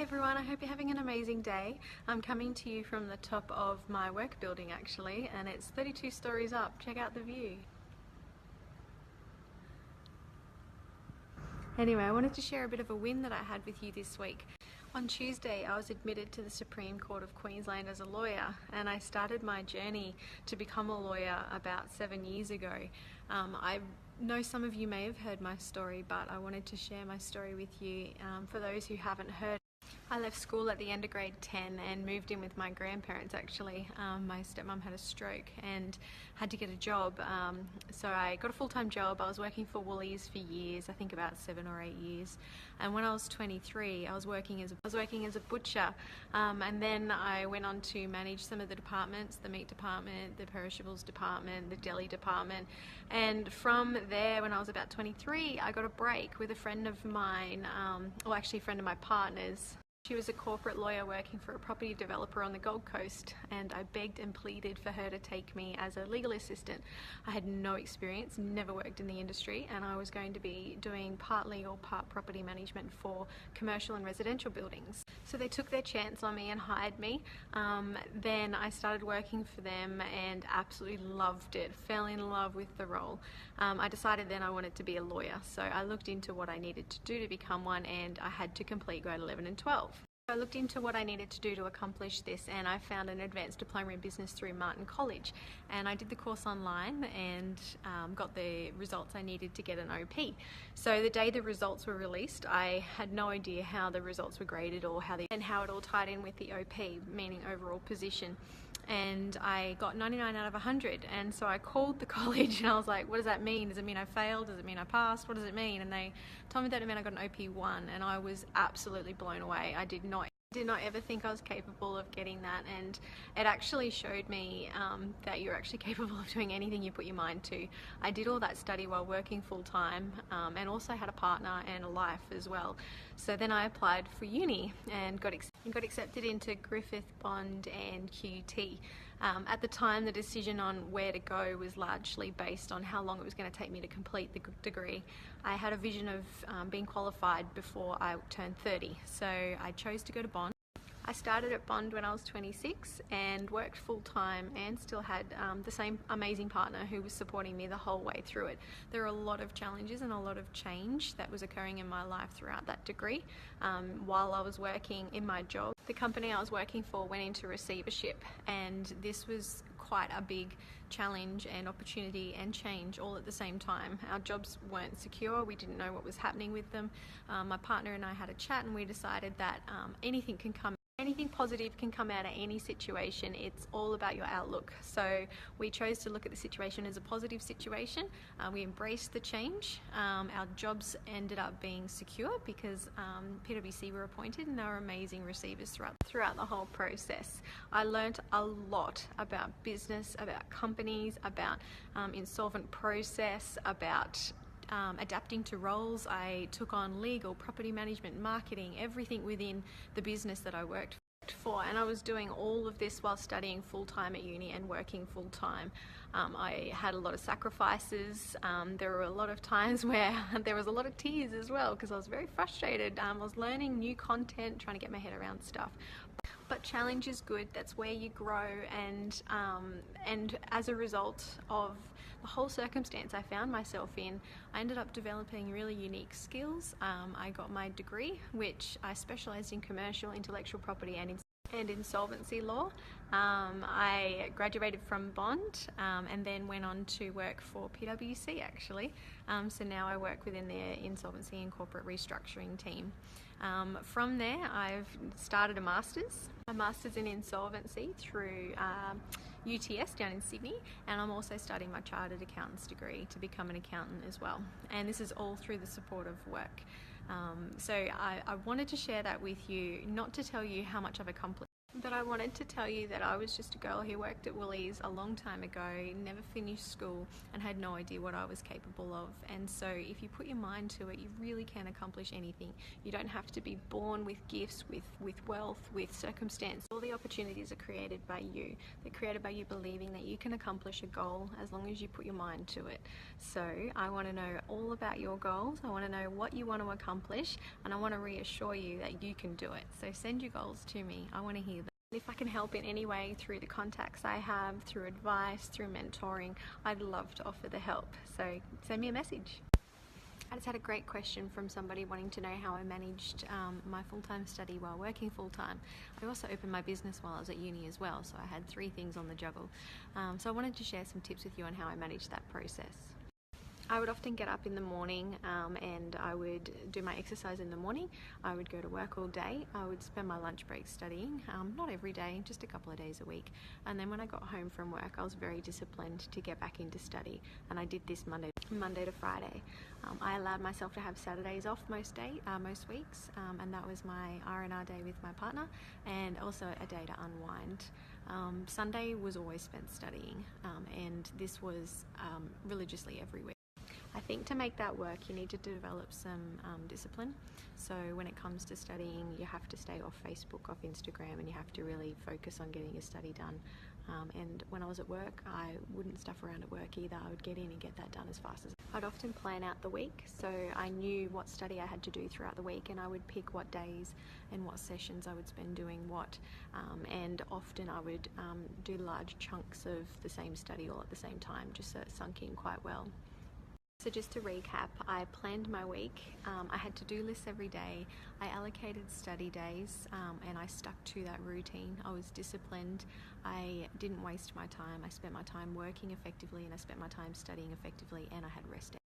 Hi everyone, I hope you're having an amazing day. I'm coming to you from the top of my work building actually, and it's 32 stories up. Check out the view. Anyway, I wanted to share a bit of a win that I had with you this week. On Tuesday, I was admitted to the Supreme Court of Queensland as a lawyer, and I started my journey to become a lawyer about 7 years ago. I know some of you may have heard my story, but I wanted to share my story with you for those who haven't heard. I left school at the end of grade 10 and moved in with my grandparents actually. My stepmom had a stroke and had to get a job, so I got a full-time job. I was working for Woolies for years, I think about 7 or 8 years, and when I was 23 I was working as a butcher, and then I went on to manage some of the departments, the meat department, the perishables department, the deli department, and from there, when I was about 23, I got a break with a friend of mine, or actually a friend of my partner's. She was a corporate lawyer working for a property developer on the Gold Coast, and I begged and pleaded for her to take me as a legal assistant. I had no experience, never worked in the industry, and I was going to be doing part legal, part property management for commercial and residential buildings. So they took their chance on me and hired me. Then I started working for them and absolutely loved it, fell in love with the role. I decided then I wanted to be a lawyer, so I looked into what I needed to do to become one, and I had to complete grade 11 and 12. I looked into what I needed to do to accomplish this, and I found an Advanced Diploma in Business through Martin College, and I did the course online and got the results I needed to get an OP. So the day the results were released, I had no idea how the results were graded or how it all tied in with the OP, meaning overall position. And I got 99 out of 100, and so I called the college and I was like, what does that mean? Does it mean I failed? Does it mean I passed? What does it mean? And they told me that it meant I got an OP1, and I was absolutely blown away. I did not ever think I was capable of getting that, and it actually showed me that you're actually capable of doing anything you put your mind to. I did all that study while working full-time, and also had a partner and a life as well. So then I applied for uni and got accepted into Griffith, Bond and QT. At the time, the decision on where to go was largely based on how long it was going to take me to complete the degree. I had a vision of being qualified before I turned 30, so I chose to go to Bond. I started at Bond when I was 26 and worked full-time, and still had the same amazing partner who was supporting me the whole way through it. There were a lot of challenges and a lot of change that was occurring in my life throughout that degree. While I was working in my job, the company I was working for went into receivership, and this was quite a big challenge and opportunity and change all at the same time. Our jobs weren't secure, we didn't know what was happening with them. My partner and I had a chat, and we decided that anything positive can come out of any situation. It's all about your outlook. So we chose to look at the situation as a positive situation. We embraced the change. Our jobs ended up being secure because PwC were appointed, and they were amazing receivers throughout the whole process. I learnt a lot about business, about companies, about insolvent process, about adapting to roles. I took on legal, property management, marketing, everything within the business that I worked for, and I was doing all of this while studying full-time at uni and working full-time. I had a lot of sacrifices. There were a lot of times where there was a lot of tears as well, because I was very frustrated. I was learning new content, trying to get my head around stuff. But challenge is good. That's where you grow, and as a result of the whole circumstance I found myself in, I ended up developing really unique skills. I got my degree, which I specialised in commercial, intellectual property and insolvency law. I graduated from Bond and then went on to work for PwC actually. So now I work within their insolvency and corporate restructuring team. From there, I've started a master's in insolvency through UTS down in Sydney, and I'm also studying my chartered accountant's degree to become an accountant as well. And this is all through the support of work. So I wanted to share that with you, not to tell you how much I've accomplished. But I wanted to tell you that I was just a girl who worked at Woolies a long time ago, never finished school, and had no idea what I was capable of. And so if you put your mind to it, you really can accomplish anything. You don't have to be born with gifts, with wealth, with circumstance. All the opportunities are created by you. They're created by you believing that you can accomplish a goal as long as you put your mind to it. So I want to know all about your goals. I want to know what you want to accomplish, and I want to reassure you that you can do it. So send your goals to me. I want to hear them. If I can help in any way through the contacts I have, through advice, through mentoring, I'd love to offer the help. So send me a message. I just had a great question from somebody wanting to know how I managed my full-time study while working full-time. I also opened my business while I was at uni as well, so I had 3 things on the juggle. So I wanted to share some tips with you on how I managed that process. I would often get up in the morning and I would do my exercise in the morning. I would go to work all day. I would spend my lunch break studying, not every day, just a couple of days a week. And then when I got home from work, I was very disciplined to get back into study. And I did this Monday to Friday. I allowed myself to have Saturdays off most weeks, and that was my R&R day with my partner, and also a day to unwind. Sunday was always spent studying, and this was religiously every week. I think to make that work, you need to develop some discipline. So when it comes to studying, you have to stay off Facebook, off Instagram, and you have to really focus on getting your study done. And when I was at work, I wouldn't stuff around at work either. I would get in and get that done as fast as I'd often plan out the week, so I knew what study I had to do throughout the week, and I would pick what days and what sessions I would spend doing what, and often I would do large chunks of the same study all at the same time, just so it sunk in quite well. So just to recap, I planned my week. I had to-do lists every day. I allocated study days, and I stuck to that routine. I was disciplined. I didn't waste my time. I spent my time working effectively, and I spent my time studying effectively, and I had rest days.